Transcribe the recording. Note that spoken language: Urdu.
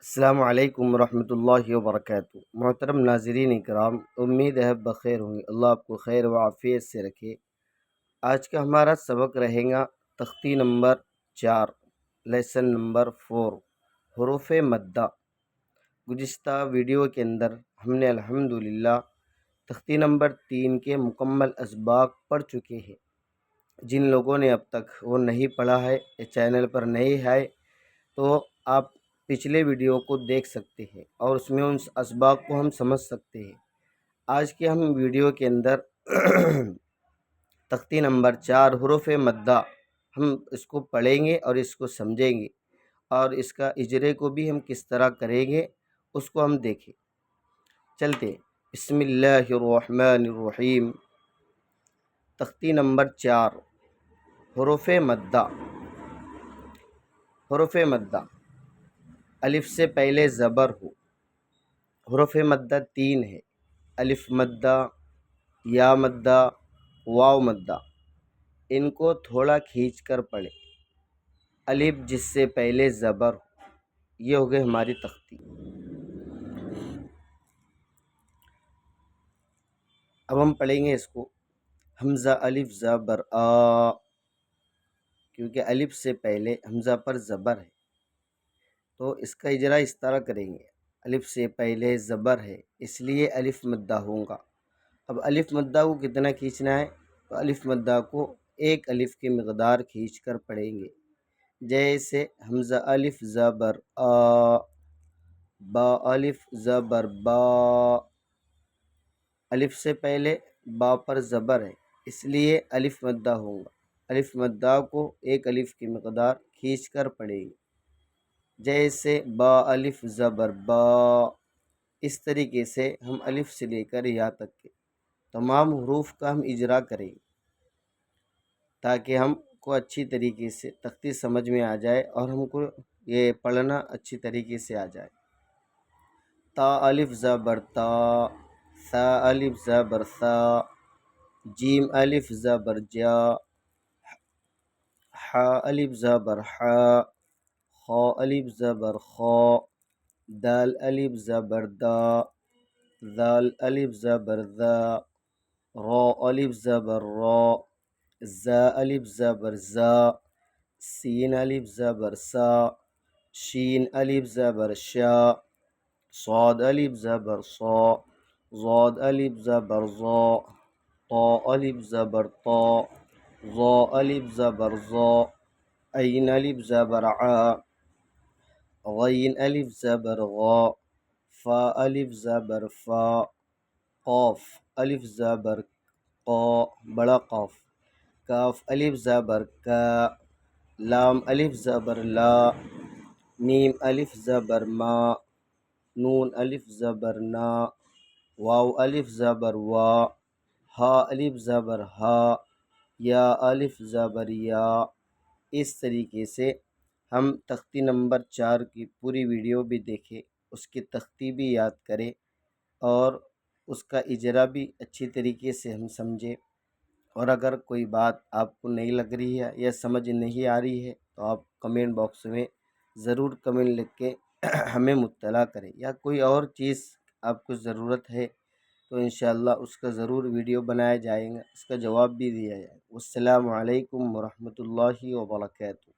السلام علیکم ورحمۃ اللہ وبرکاتہ۔ محترم ناظرین اکرام، امید ہے بخیر ہوں گے۔ اللہ آپ کو خیر و عافیت سے رکھے۔ آج کا ہمارا سبق رہے گا تختی نمبر 4، لیسن نمبر 4، حروف مدہ۔ گزشتہ ویڈیو کے اندر ہم نے الحمدللہ تختی نمبر 3 کے مکمل اسباق پڑھ چکے ہیں۔ جن لوگوں نے اب تک وہ نہیں پڑھا ہے یا چینل پر نہیں ہے تو آپ پچھلے ویڈیو کو دیکھ سکتے ہیں اور اس میں ان اسباق کو ہم سمجھ سکتے ہیں۔ آج کے ہم ویڈیو کے اندر تختی نمبر 4 حروف مدہ ہم اس کو پڑھیں گے اور اس کو سمجھیں گے، اور اس کا اجرے کو بھی ہم کس طرح کریں گے اس کو ہم دیکھیں۔ چلتے ہیں۔ بسم اللہ الرحمن الرحیم۔ تختی نمبر 4 حروف مدہ۔ حروف مدہ الف سے پہلے زبر ہو۔ حروف مدہ 3 ہے، الف مدہ، یا مدہ، واو مدہ۔ ان کو تھوڑا کھینچ کر پڑھیں۔ الف جس سے پہلے زبر ہو، یہ ہو گئی ہماری تختی۔ اب ہم پڑھیں گے اس کو حمزہ الف زبر آ، کیونکہ الف سے پہلے حمزہ پر زبر ہے تو اس کا اجرا اس طرح کریں گے۔ الف سے پہلے زبر ہے اس لیے الف مدہ ہوگا۔ اب الف مدہ کو کتنا کھینچنا ہے؟ تو الف مدہ کو ایک الف کی مقدار کھینچ کر پڑھیں گے، جیسے حمزہ الف زبر آ، با الف زبر با۔ الف سے پہلے با پر زبر ہے اس لیے الف مدہ ہوگا۔ الف مدہ کو ایک الف کی مقدار کھینچ کر پڑھیں گے، جیسے با الف زبر با۔ اس طریقے سے ہم الف سے لے کر یا تک کے تمام حروف کا ہم اجرا کریں تاکہ ہم کو اچھی طریقے سے تختی سمجھ میں آ جائے اور ہم کو یہ پڑھنا اچھی طریقے سے آ جائے۔ تا الف زبر تا، ثا الف زبر ثا، جیم الف زبر جا، حا الف زبر حا، خا الف زبر خا، دال الف زبر دا، ذال الف زبر ذا، را الف زبر را، زا الف زبر زا، سین الف زبر سا، شین الف زبر شا، صاد الف زبر صا، ضاد الف زبر ضا، طا الف زبر طا، ظا الف زبر ظا، عین الف زبر عا، غین الف زبر غا، فا الف زبر فا، قاف الف زبر قا بڑا قاف، کاف الف زبر کا، لام الف زبر لا، میم الف زبر ما، نون الف زبر نا، واو الف زبر وا، ہا الف زبر ہا، یا الف زبر یا۔ اس طریقے سے ہم تختی نمبر 4 کی پوری ویڈیو بھی دیکھیں، اس کی تختی بھی یاد کریں اور اس کا اجرا بھی اچھی طریقے سے ہم سمجھیں۔ اور اگر کوئی بات آپ کو نہیں لگ رہی ہے یا سمجھ نہیں آ رہی ہے تو آپ کمنٹ باکس میں ضرور کمنٹ لکھ کے ہمیں مطلع کریں، یا کوئی اور چیز آپ کو ضرورت ہے تو انشاءاللہ اس کا ضرور ویڈیو بنایا جائے گا، اس کا جواب بھی دیا جائے گا۔ السلام علیکم ورحمۃ اللہ وبرکاتہ۔